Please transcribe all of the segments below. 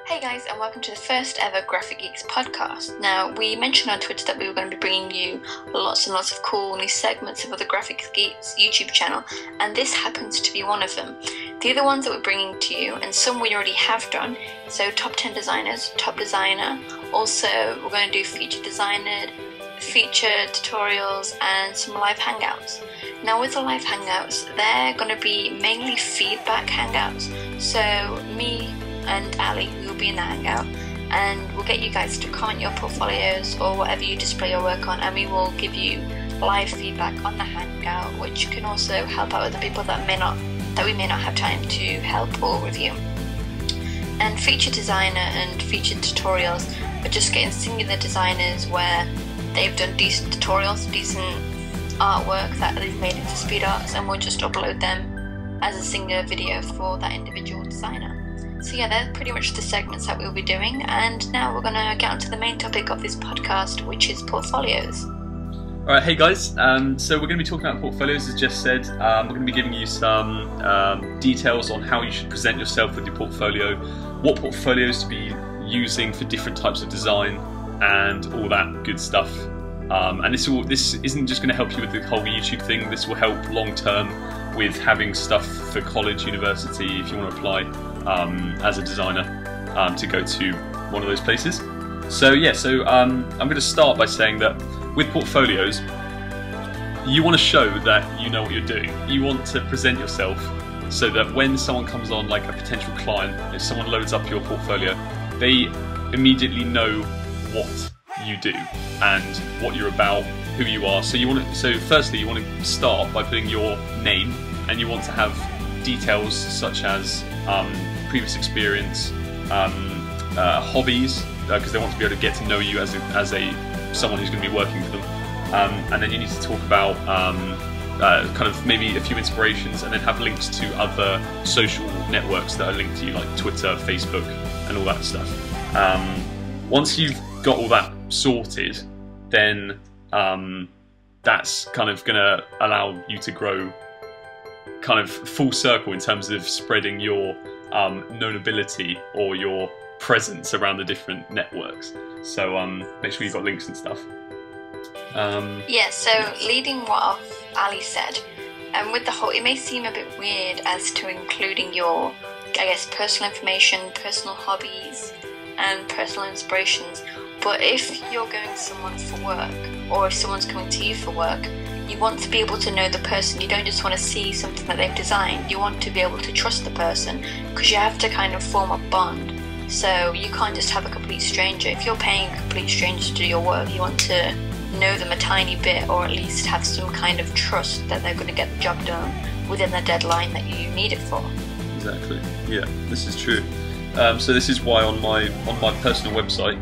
Hey guys, and welcome to the first ever Graphic Geeks podcast. Now, we mentioned on Twitter that we were going to be bringing you lots and lots of cool new segments of the Graphic Geeks YouTube channel, and this happens to be one of them. The other ones that we're bringing to you, and some we already have done, so top 10 designers, top designer, also we're going to do feature designer, feature tutorials, and some live hangouts. Now with the live hangouts, they're going to be mainly feedback hangouts, so me and Ali will be in the hangout, and we'll get you guys to comment your portfolios or whatever you display your work on, and we will give you live feedback on the hangout, which can also help out other people that we may not have time to help or review. And feature designer and feature tutorials are just getting singular designers where they've done decent tutorials, decent artwork that they've made into speed arts, and we'll just upload them as a singular video for that individual designer. So yeah, they're pretty much the segments that we'll be doing, and now we're going to get onto the main topic of this podcast, which is portfolios. Alright, hey guys, so we're going to be talking about portfolios, as Jess said. We're going to be giving you some details on how you should present yourself with your portfolio, what portfolios to be using for different types of design, and all that good stuff. And this isn't just going to help you with the whole YouTube thing, this will help long term with having stuff for college, university, if you want to apply as a designer to go to one of those places. So yeah, I'm going to start by saying that with portfolios, you want to show that you know what you're doing. You want to present yourself so that when someone comes on, like a potential client, if someone loads up your portfolio, they immediately know what you do and what you're about, who you are. So firstly, you want to start by putting your name, and you want to have details such as previous experience, hobbies, because they want to be able to get to know you as someone who's going to be working for them. And then you need to talk about kind of maybe a few inspirations, and then have links to other social networks that are linked to you, like Twitter, Facebook, and all that stuff. Once you've got all that sorted, then that's kind of going to allow you to grow kind of full circle in terms of spreading your knownability or your presence around the different networks. So make sure you've got links and stuff. Yeah, so leading what Ali said, and with the whole, it may seem a bit weird as to including your, I guess, personal information, personal hobbies, and personal inspirations. But if you're going to someone for work, or if someone's coming to you for work, you want to be able to know the person. You don't just want to see something that they've designed. You want to be able to trust the person, because you have to kind of form a bond. So you can't just have a complete stranger. If you're paying a complete stranger to do your work, you want to know them a tiny bit, or at least have some kind of trust that they're going to get the job done within the deadline that you need it for. Exactly. Yeah, this is true. So this is why on my personal website,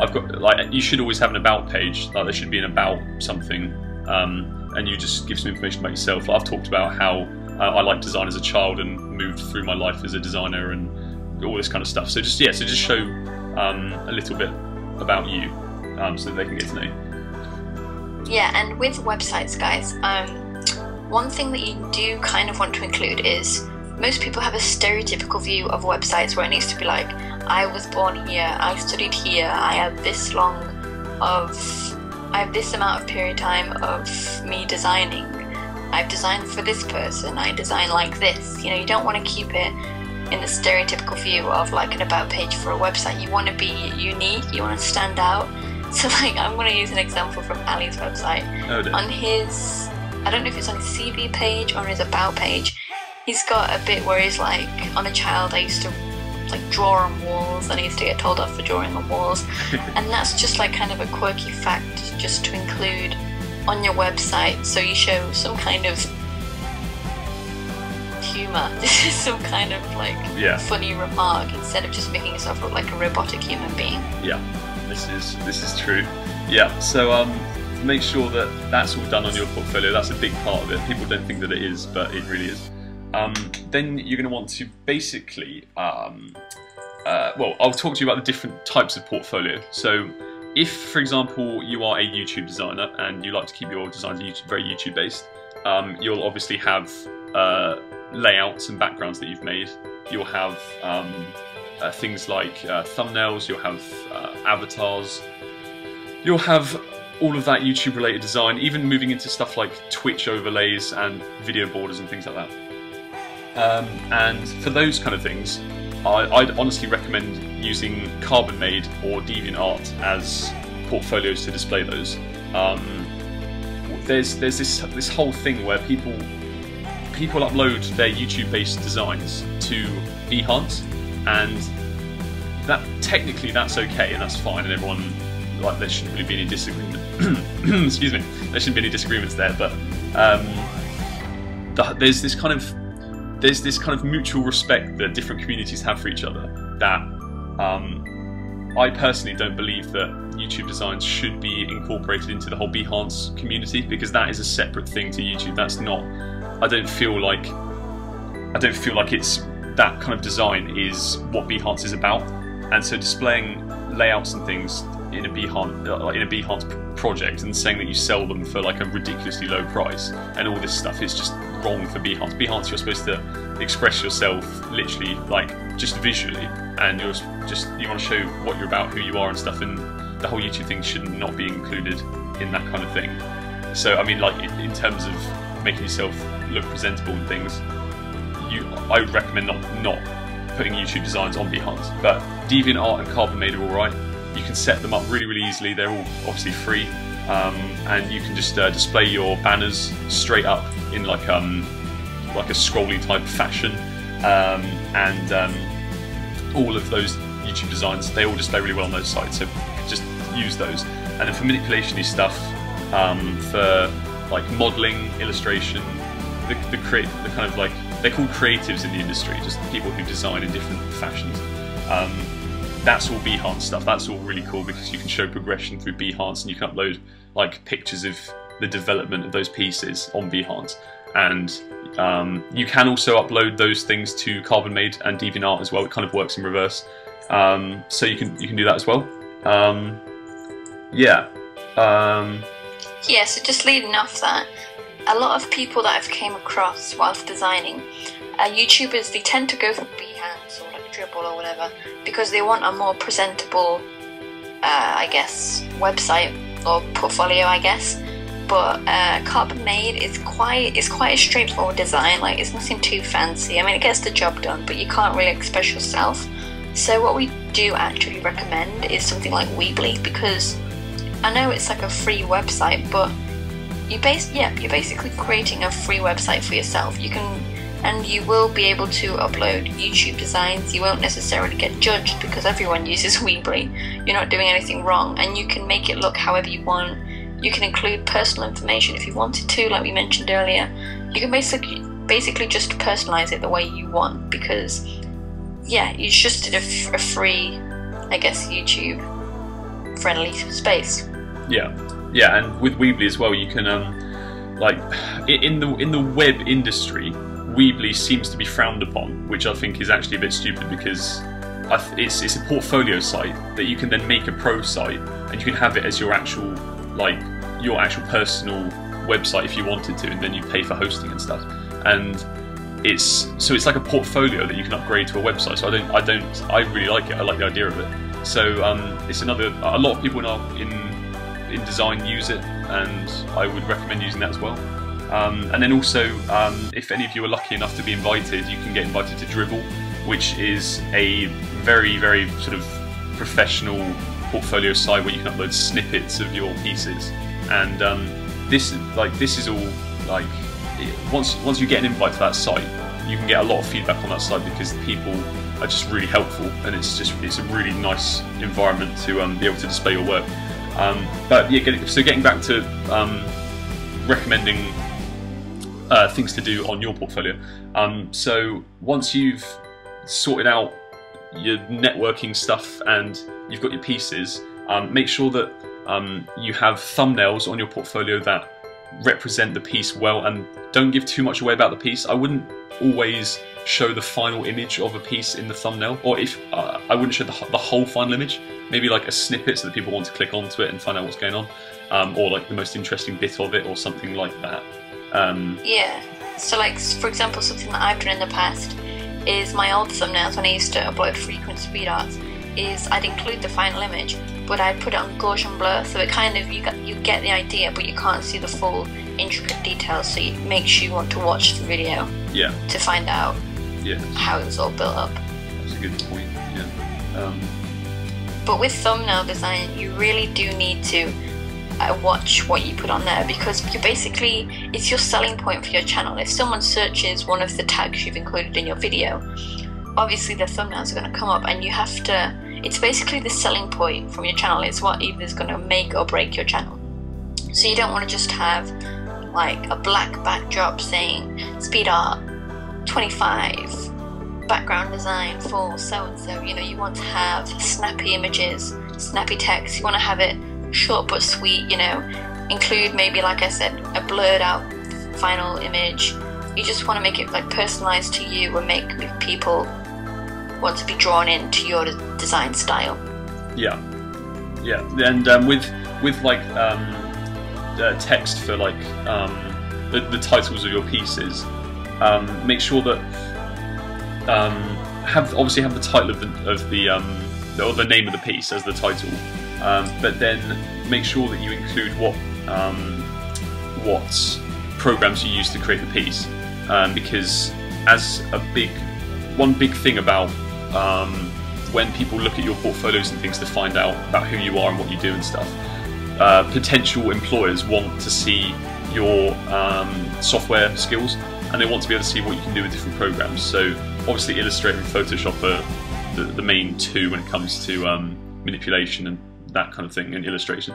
I've got, like, you should always have an about page. Like, there should be an about something, and you just give some information about yourself. Like, I've talked about how I liked design as a child and moved through my life as a designer and all this kind of stuff. So just show a little bit about you, so that they can get to know you. Yeah, and with websites, guys, one thing that you do kind of want to include is, most people have a stereotypical view of websites where it needs to be like, I was born here, I studied here, I have this amount of period time of me designing, I've designed for this person, I design like this. You know, you don't want to keep it in the stereotypical view of like an about page for a website. You want to be unique, you want to stand out. So like, I'm going to use an example from Ali's website. On his, I don't know if it's on his CV page or on his about page, he's got a bit where he's like, on a child I used to like draw on walls, and I used to get told off for drawing on walls. And that's just like kind of a quirky fact just to include on your website, so you show some kind of humour. This is some kind of like funny remark, instead of just making yourself look like a robotic human being. Yeah, this is true. Yeah, so make sure that that's all done on your portfolio. That's a big part of it. People don't think that it is, but it really is. Then you're going to want to basically, well, I'll talk to you about the different types of portfolio. So if, for example, you are a YouTube designer and you like to keep your designs very YouTube based, you'll obviously have layouts and backgrounds that you've made. You'll have things like thumbnails, you'll have avatars, you'll have all of that YouTube related design, even moving into stuff like Twitch overlays and video borders and things like that. And for those kind of things, I'd honestly recommend using Carbon Made or DeviantArt as portfolios to display those. There's this whole thing where people upload their YouTube-based designs to Behance, and that technically that's okay and that's fine, and everyone, like, there shouldn't really be any disagreement. Excuse me, there shouldn't be any disagreements there. But there's this kind of mutual respect that different communities have for each other that I personally don't believe that YouTube designs should be incorporated into the whole Behance community, because that is a separate thing to YouTube. That's not. I don't feel like it's that kind of design is what Behance is about, and so displaying layouts and things in a Behance project and saying that you sell them for like a ridiculously low price and all this stuff is just wrong for Behance. Behance, you're supposed to express yourself literally, like, just visually, and you want to show what you're about, who you are and stuff, and the whole YouTube thing should not be included in that kind of thing. So I mean, like, in terms of making yourself look presentable and things, I would recommend not putting YouTube designs on Behance. But DeviantArt and Carbon Made are alright. You can set them up really, really easily. They're all obviously free, and you can just display your banners straight up in like a scrolly type fashion, and all of those YouTube designs, they all display really well on those sites. So just use those. And then for manipulation-y stuff, for like modelling, illustration, the kind of like, they're called creatives in the industry, just people who design in different fashions. That's all Behance stuff. That's all really cool because you can show progression through Behance, and you can upload like pictures of the development of those pieces on Behance. And you can also upload those things to Carbon Made and DeviantArt as well. It kind of works in reverse. So you can do that as well. Yeah, so just leading off that, a lot of people that I've came across whilst designing, YouTubers, they tend to go for Behance or like Dribble or whatever because they want a more presentable, I guess, website or portfolio, I guess. But Carbon Made is quite a straightforward design. Like, it's nothing too fancy. I mean, it gets the job done, but you can't really express yourself. So what we do actually recommend is something like Weebly, because I know it's like a free website, but you're basically creating a free website for yourself. And you will be able to upload YouTube designs. You won't necessarily get judged because everyone uses Weebly. You're not doing anything wrong, and you can make it look however you want. You can include personal information if you wanted to, like we mentioned earlier. You can basically just personalize it the way you want, because yeah, it's just a free, I guess, YouTube friendly space. Yeah, and with Weebly as well, you can like in the web industry, Weebly seems to be frowned upon, which I think is actually a bit stupid, because it's a portfolio site that you can then make a pro site, and you can have it as your actual personal website if you wanted to, and then you pay for hosting and stuff. And it's like a portfolio that you can upgrade to a website. So I really like it. I like the idea of it. So it's a lot of people in design use it, and I would recommend using that as well. And then also, if any of you are lucky enough to be invited, you can get invited to Dribble, which is a very, very sort of professional portfolio site where you can upload snippets of your pieces. And this is all like, once you get an invite to that site, you can get a lot of feedback on that site because people are just really helpful, and it's a really nice environment to be able to display your work. But yeah, getting back to recommending things to do on your portfolio. So once you've sorted out your networking stuff and you've got your pieces, make sure that you have thumbnails on your portfolio that represent the piece well, and don't give too much away about the piece. I wouldn't always show the final image of a piece in the thumbnail, or if I wouldn't show the whole final image, maybe like a snippet so that people want to click onto it and find out what's going on, or like the most interesting bit of it or something like that. Yeah, so like, for example, something that I've done in the past is my old thumbnails when I used to upload frequent speed arts, is I'd include the final image, but I'd put it on Gaussian blur, so it kind of, you get the idea, but you can't see the full intricate details, so it makes you want to watch the video to find out how it was all built up. That's a good point, yeah. But with thumbnail design, you really do need to watch what you put on there, because you're basically, it's your selling point for your channel. If someone searches one of the tags you've included in your video, obviously the thumbnails are going to come up, and you have to, it's basically the selling point from your channel. It's what either is going to make or break your channel. So you don't want to just have like a black backdrop saying speed art 25 background design for so and so. You know, you want to have snappy images, snappy text. You want to have it short but sweet, you know, include maybe, like I said, a blurred out final image. You just want to make it like personalized to you and make people want to be drawn into your design style. And with like text for like the titles of your pieces, make sure that have the title of the name of the piece as the title, but then make sure that you include what programs you use to create the piece, because as one big thing about when people look at your portfolios and things to find out about who you are and what you do and stuff, potential employers want to see your software skills, and they want to be able to see what you can do with different programs. So obviously Illustrator and Photoshop are the main two when it comes to manipulation and that kind of thing, and illustration.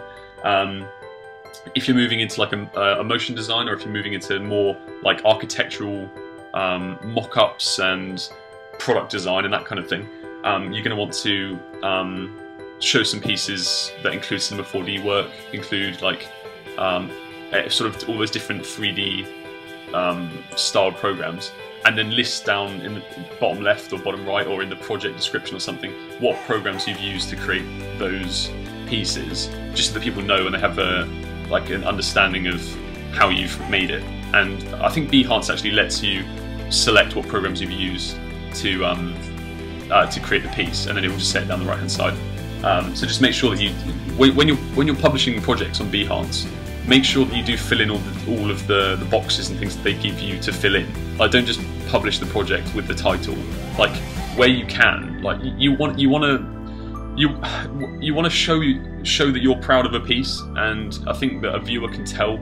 If you're moving into like a motion design, or if you're moving into more like architectural mock-ups and product design and that kind of thing, you're going to want to show some pieces that include Cinema 4D work, include like sort of all those different 3D styled programs, and then list down in the bottom left or bottom right or in the project description or something what programs you've used to create those pieces, just so that people know and they have an understanding of how you've made it. And I think Behance actually lets you select what programs you've used to create the piece, and then it will just set it down the right hand side. So just make sure that you, when you're publishing projects on Behance, make sure that you do fill in all of the boxes and things that they give you to fill in. Like, don't just publish the project with the title. Like, where you can, like you want to show that you're proud of a piece, and I think that a viewer can tell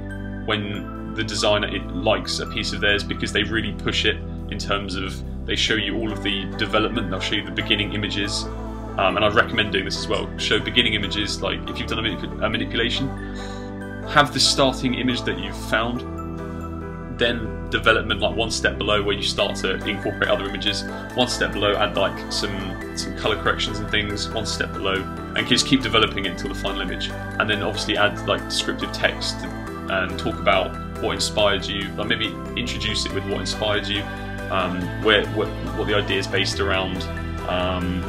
when the designer likes a piece of theirs, because they really push it in terms of, they show you all of the development, they'll show you the beginning images, and I recommend doing this as well. Show beginning images, like if you've done a manipulation, have the starting image that you've found, then development like one step below, where you start to incorporate other images, one step below add like some color corrections and things, one step below, and just keep developing it until the final image. And then obviously add like descriptive text and talk about what inspired you, like maybe introduce it with what inspired you, what the idea is based around,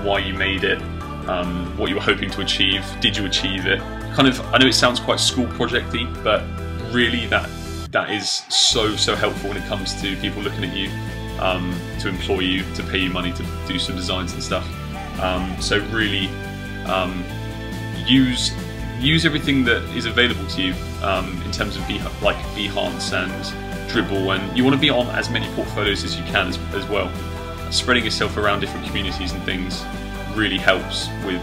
why you made it, what you were hoping to achieve, did you achieve it? Kind of, I know it sounds quite school project-y, but really that is so helpful when it comes to people looking at you, to employ you, to pay you money to do some designs and stuff. So really use everything that is available to you in terms of Behance and Dribbble, and you want to be on as many portfolios as you can as well. Spreading yourself around different communities and things really helps with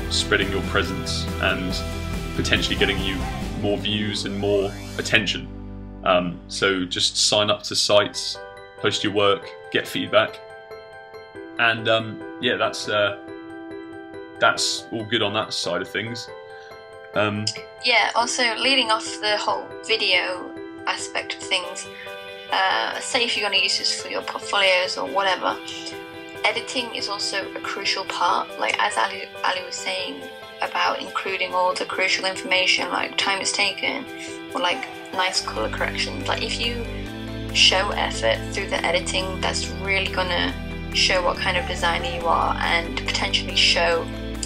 spreading your presence and potentially getting you more views and more attention. So just sign up to sites, post your work, get feedback, and yeah, that's all good on that side of things. Yeah, also leading off the whole video aspect of things, say if you're going to use this for your portfolios or whatever, editing is also a crucial part. Like as Ali was saying about including all the crucial information, like time it's taken, or like nice color corrections. Like if you show effort through the editing, that's really gonna show what kind of designer you are, and potentially show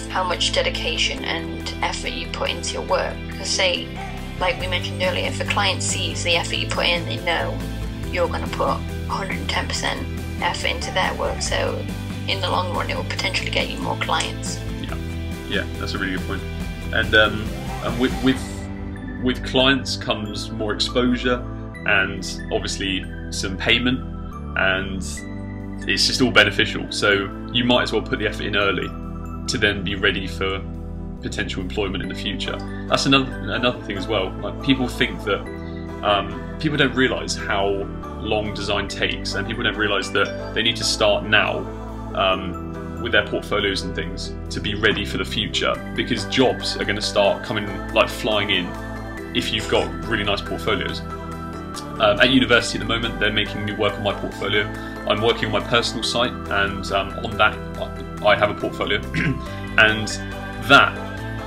how much dedication and effort you put into your work. Because say, like we mentioned earlier, if a client sees the effort you put in, they know you're gonna put 110% effort into their work. So in the long run, it will potentially get you more clients. Yeah, that's a really good point. And with clients comes more exposure and obviously some payment, and it's just all beneficial. So you might as well put the effort in early to then be ready for potential employment in the future. That's another thing as well. Like, people think that people don't realise how long design takes, and people don't realise that they need to start now with their portfolios and things to be ready for the future, because jobs are going to start coming like flying in if you've got really nice portfolios. At university at the moment, they're making me work on my portfolio. I'm working on my personal site, and on that I have a portfolio and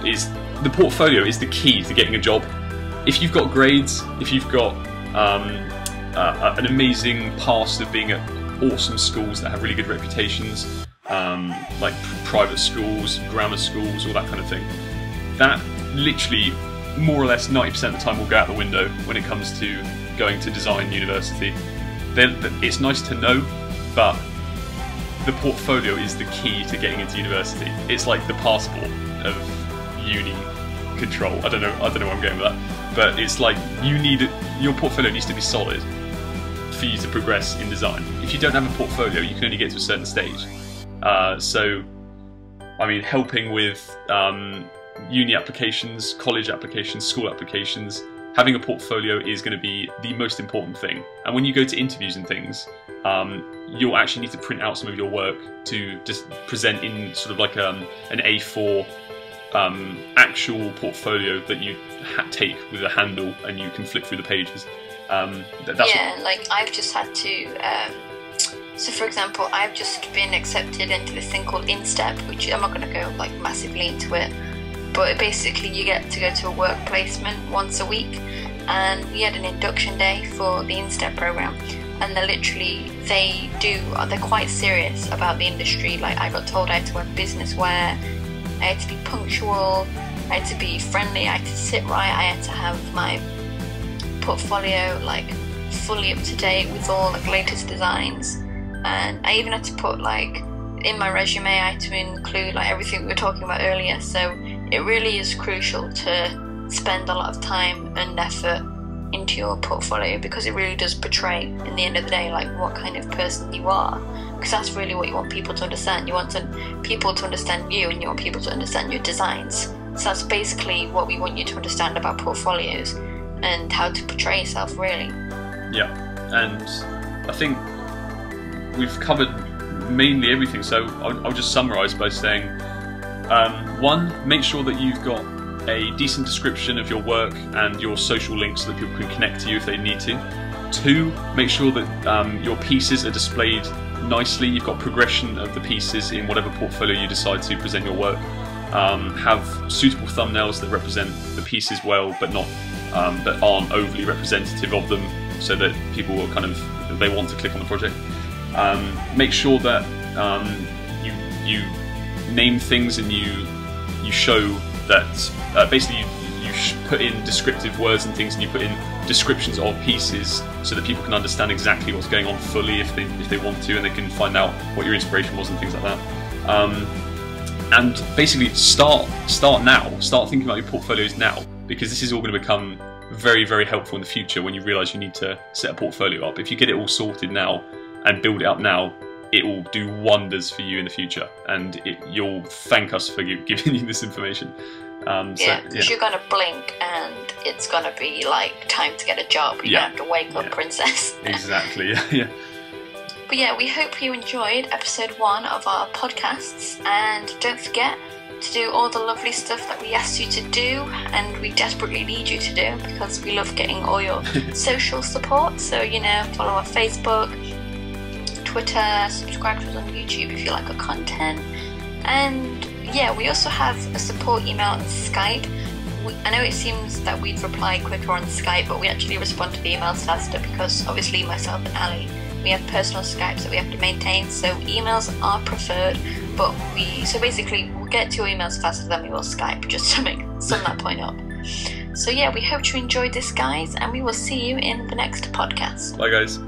the portfolio is the key to getting a job. If you've got grades, if you've got an amazing past of being at awesome schools that have really good reputations, like private schools, grammar schools, all that kind of thing, that literally more or less 90% of the time will go out the window when it comes to going to design university. It's nice to know, but the portfolio is the key to getting into university. It's like the passport of uni control. I don't know where I'm going with that, but it's like your portfolio needs to be solid for you to progress in design. If you don't have a portfolio, you can only get to a certain stage. So, I mean, helping with uni applications, college applications, school applications, having a portfolio is going to be the most important thing. And when you go to interviews and things, you'll actually need to print out some of your work to just present in sort of like an A4 actual portfolio that you take with a handle, and you can flip through the pages. Like I've just had to. So for example, I've just been accepted into this thing called InStep, which I'm not going to go like massively into it, but basically you get to go to a work placement once a week, and we had an induction day for the InStep program, and they're quite serious about the industry. Like, I got told I had to wear business wear, I had to be punctual, I had to be friendly, I had to sit right, I had to have my portfolio like fully up to date with all the latest designs, and I even had to put like in my resume, I had to include like everything we were talking about earlier. So it really is crucial to spend a lot of time and effort into your portfolio, because it really does portray, in the end of the day, like what kind of person you are, because that's really what you want people to understand. You want people to understand you, and you want people to understand your designs. So that's basically what we want you to understand about portfolios and how to portray yourself, really. Yeah, and I think we've covered mainly everything, so I'll just summarise by saying, 1, make sure that you've got a decent description of your work and your social links so that people can connect to you if they need to. 2, make sure that your pieces are displayed nicely. You've got progression of the pieces in whatever portfolio you decide to present your work. Have suitable thumbnails that represent the pieces well, but that aren't overly representative of them, so that people will they want to click on the project. Make sure that you name things, and you show that basically you put in descriptive words and things, and you put in descriptions of pieces so that people can understand exactly what's going on fully if they want to, and they can find out what your inspiration was and things like that. And basically start now. Start thinking about your portfolios now, because this is all going to become very, very helpful in the future when you realise you need to set a portfolio up. If you get it all sorted now and build it up now, it will do wonders for you in the future, and you'll thank us for giving you this information. Because you're going to blink and it's going to be like time to get a job. You're going to have to wake up, princess. Exactly, yeah. But yeah, we hope you enjoyed episode 1 of our podcasts, and don't forget to do all the lovely stuff that we asked you to do, and we desperately need you to do, because we love getting all your social support. So, follow our Facebook, Twitter, subscribe to us on YouTube if you like our content, and we also have a support email and Skype. I know it seems that we'd reply quicker on Skype, but we actually respond to the emails faster, because obviously myself and Ali, we have personal Skypes that we have to maintain, so emails are preferred, but basically we'll get to your emails faster than we will Skype, just to sum that point up. So we hope you enjoyed this, guys, and we will see you in the next podcast. Bye, guys.